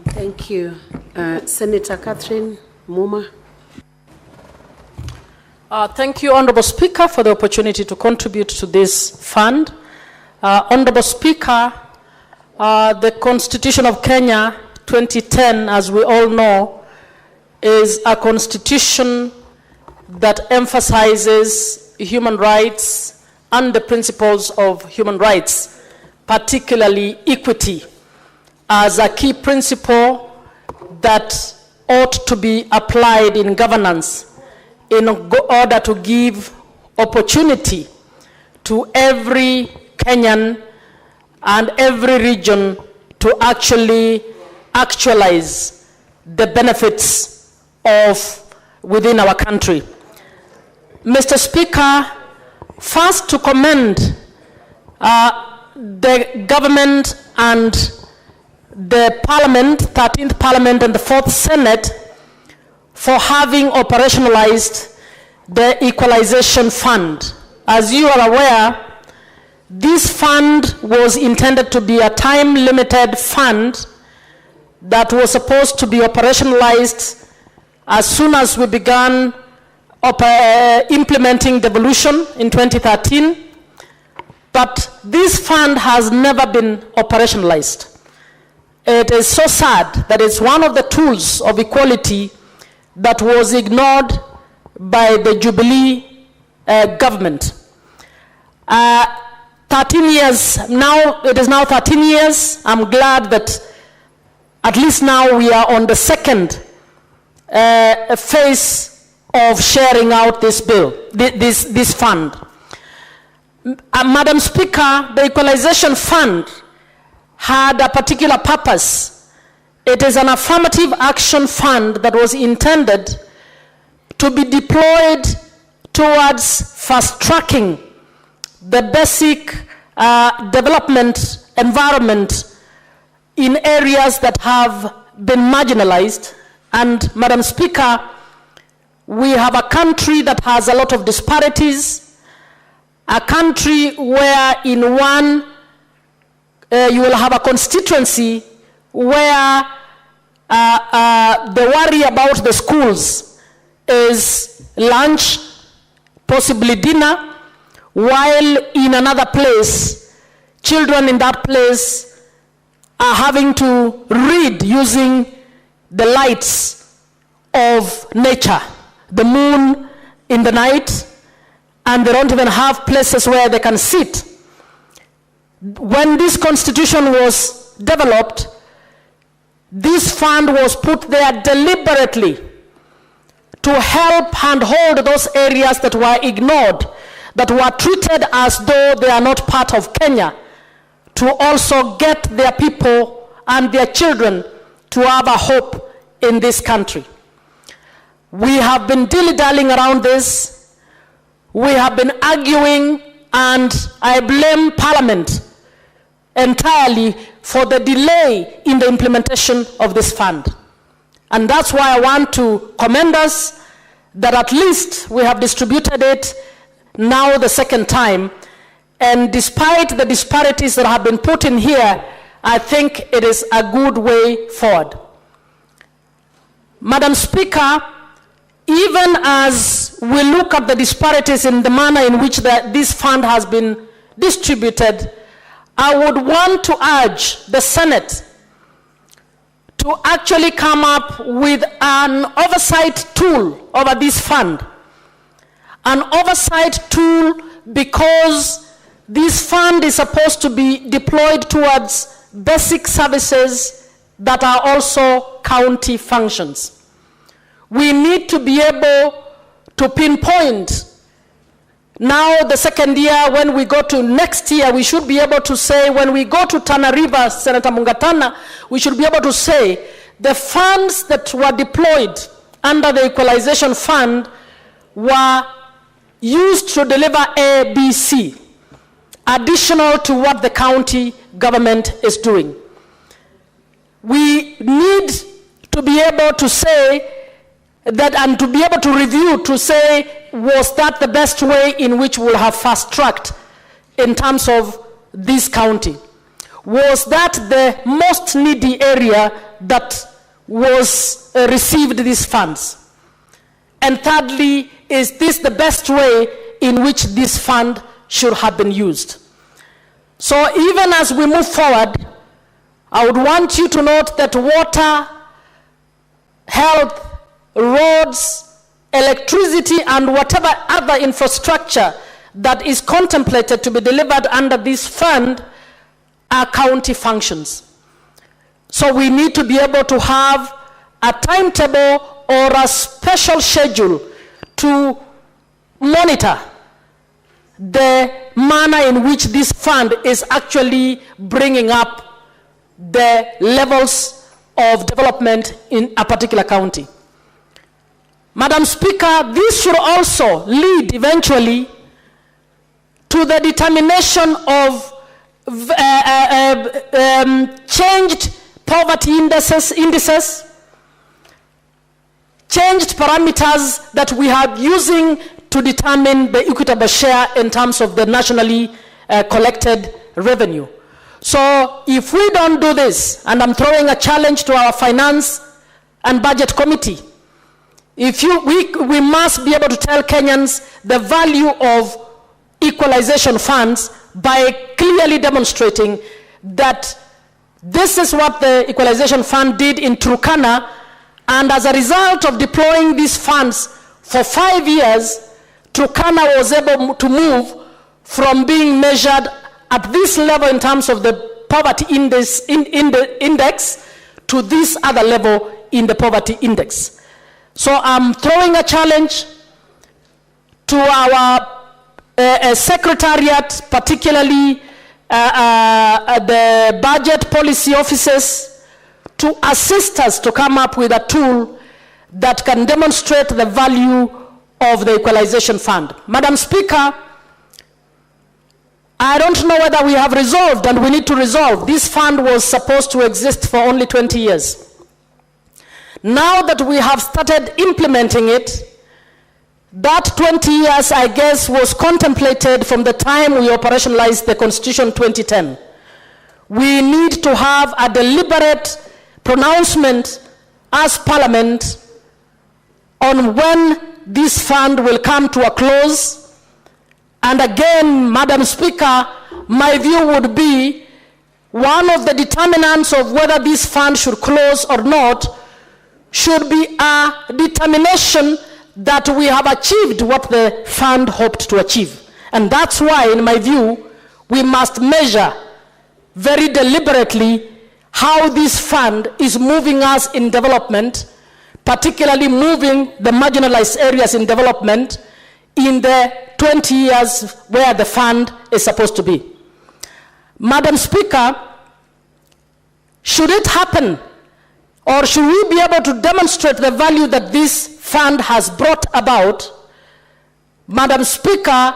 Thank you. Senator Catherine Muma. Thank you, Honorable Speaker, for the opportunity to contribute to this fund. Honorable Speaker, the Constitution of Kenya 2010, as we all know, is a constitution that emphasizes human rights and the principles of human rights, particularly equity, as a key principle that ought to be applied in governance in order to give opportunity to every Kenyan and every region to actualize the benefits of within our country. Mr. Speaker, first to commend the government and the Parliament, 13th Parliament and the 4th Senate, for having operationalized the Equalisation Fund. As you are aware, this fund was intended to be a time-limited fund that was supposed to be operationalized as soon as we began implementing devolution in 2013. But this fund has never been operationalized. It is so sad that it's one of the tools of equality that was ignored by the Jubilee government. 13 years, now it is now 13 years. I'm glad that at least now we are on the second phase of sharing out this bill, this fund. Madam Speaker, the Equalization Fund had a particular purpose. It is an affirmative action fund that was intended to be deployed towards fast-tracking the basic development environment in areas that have been marginalized. And Madam Speaker, we have a country that has a lot of disparities, a country where in one you will have a constituency where the worry about the schools is lunch, possibly dinner, while in another place, children in that place are having to read using the lights of nature, the moon in the night, and they don't even have places where they can sit. When this constitution was developed, this fund was put there deliberately to help and hold those areas that were ignored, that were treated as though they are not part of Kenya, to also get their people and their children to have a hope in this country. We have been dilly-dallying around this. We have been arguing, and I blame Parliament entirely for the delay in the implementation of this fund. And that's why I want to commend us that at least we have distributed it now the second time. And despite the disparities that have been put in here, I think it is a good way forward. Madam Speaker, even as we look at the disparities in the manner in which this fund has been distributed, I would want to urge the Senate to actually come up with an oversight tool over this fund. An oversight tool because this fund is supposed to be deployed towards basic services that are also county functions. We need to be able to pinpoint. Now, the second year, when we go to next year, we should be able to say, when we go to Tana River, Senator Mungatana, we should be able to say the funds that were deployed under the Equalization Fund were used to deliver A, B, C, additional to what the county government is doing. We need to be able to say that, and to be able to review, to say, was that the best way in which we'll have fast-tracked in terms of this county? Was that the most needy area that was received these funds? And thirdly, is this the best way in which this fund should have been used? So even as we move forward, I would want you to note that water, health, roads, electricity, and whatever other infrastructure that is contemplated to be delivered under this fund are county functions. So we need to be able to have a timetable or a special schedule to monitor the manner in which this fund is actually bringing up the levels of development in a particular county. Madam Speaker, this should also lead eventually to the determination of changed poverty indices, changed parameters that we are using to determine the equitable share in terms of the nationally collected revenue. So if we don't do this, and I'm throwing a challenge to our Finance and Budget Committee, we must be able to tell Kenyans the value of equalization funds by clearly demonstrating that this is what the equalization fund did in Turkana, and as a result of deploying these funds for 5 years, Turkana was able to move from being measured at this level in terms of the poverty index to this other level in the poverty index. So I'm throwing a challenge to our secretariat, particularly the budget policy offices, to assist us to come up with a tool that can demonstrate the value of the equalization fund. Madam Speaker, I don't know whether we have resolved, and we need to resolve. This fund was supposed to exist for only 20 years. Now that we have started implementing it, that 20 years, I guess, was contemplated from the time we operationalized the Constitution 2010. We need to have a deliberate pronouncement as Parliament on when this fund will come to a close. And again, Madam Speaker, my view would be one of the determinants of whether this fund should close or not should be a determination that we have achieved what the fund hoped to achieve. And that's why, in my view, we must measure very deliberately how this fund is moving us in development, particularly moving the marginalized areas in development in the 20 years where the fund is supposed to be. Madam Speaker, should it happen, or should we be able to demonstrate the value that this fund has brought about, Madam Speaker,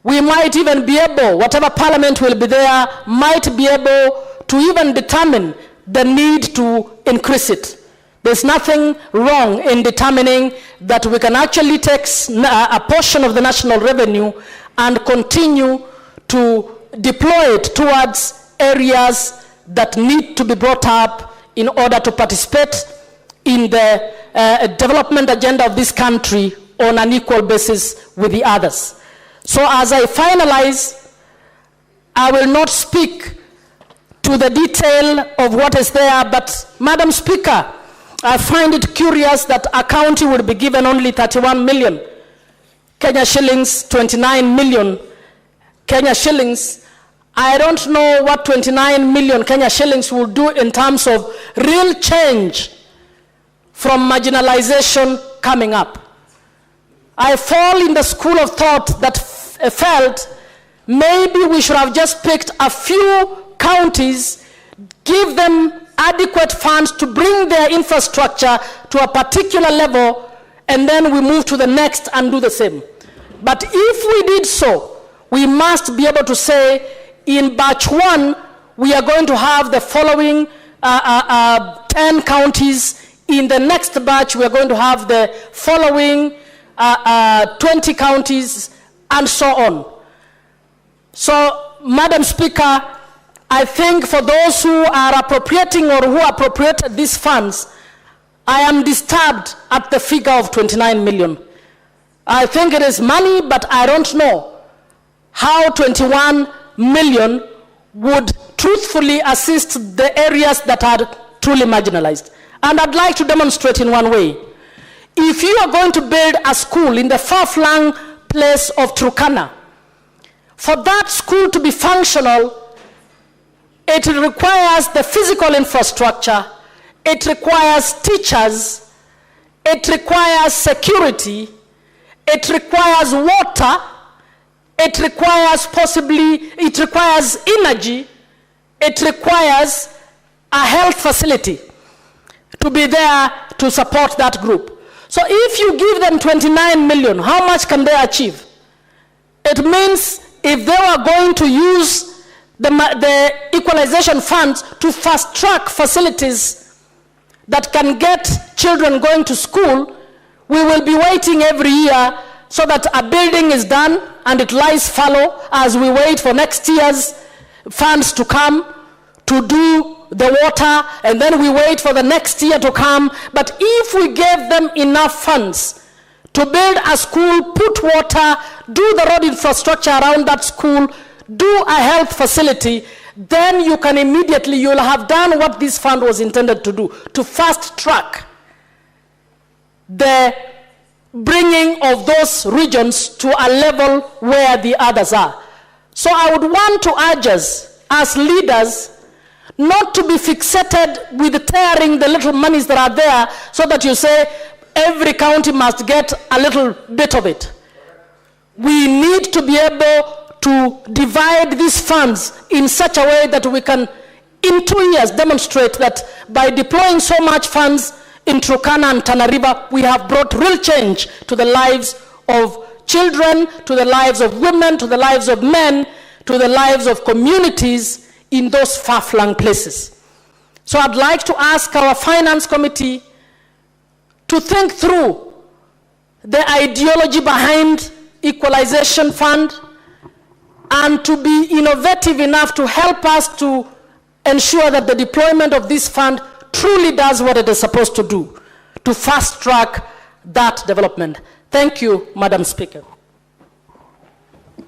we might even be able, whatever Parliament will be there, might be able to even determine the need to increase it. There's nothing wrong in determining that we can actually take a portion of the national revenue and continue to deploy it towards areas that need to be brought up in order to participate in the development agenda of this country on an equal basis with the others. So as I finalize, I will not speak to the detail of what is there, but Madam Speaker, I find it curious that a county would be given only 31 million Kenya shillings, 29 million Kenya shillings. I don't know what 29 million Kenya shillings will do in terms of real change from marginalization coming up. I fall in the school of thought that felt maybe we should have just picked a few counties, give them adequate funds to bring their infrastructure to a particular level, and then we move to the next and do the same. But if we did so, we must be able to say, in batch 1, we are going to have the following 10 counties. In the next batch, we are going to have the following 20 counties, and so on. So, Madam Speaker, I think for those who are appropriating or who appropriated these funds, I am disturbed at the figure of 29 million. I think it is money, but I don't know how 21 million would truthfully assist the areas that are truly marginalized. And I'd like to demonstrate in one way. If you are going to build a school in the far-flung place of Turkana, for that school to be functional, it requires the physical infrastructure, it requires teachers, it requires security, it requires water, it requires energy, it requires a health facility to be there to support that group. So if you give them 29 million, how much can they achieve? It means if they are going to use the equalization funds to fast-track facilities that can get children going to school, we will be waiting every year so that a building is done and it lies fallow as we wait for next year's funds to come to do the water, and then we wait for the next year to come. But if we gave them enough funds to build a school, put water, do the road infrastructure around that school, do a health facility, then you can immediately, you'll have done what this fund was intended to do, to fast track the bringing of those regions to a level where the others are. So I would want to urge us as leaders not to be fixated with tearing the little monies that are there so that you say every county must get a little bit of it. We need to be able to divide these funds in such a way that we can, in 2 years, demonstrate that by deploying so much funds in Turkana and Tana River, we have brought real change to the lives of children, to the lives of women, to the lives of men, to the lives of communities in those far-flung places. So I'd like to ask our finance committee to think through the ideology behind Equalization Fund and to be innovative enough to help us to ensure that the deployment of this fund truly does what it is supposed to do, to fast-track that development. Thank you, Madam Speaker.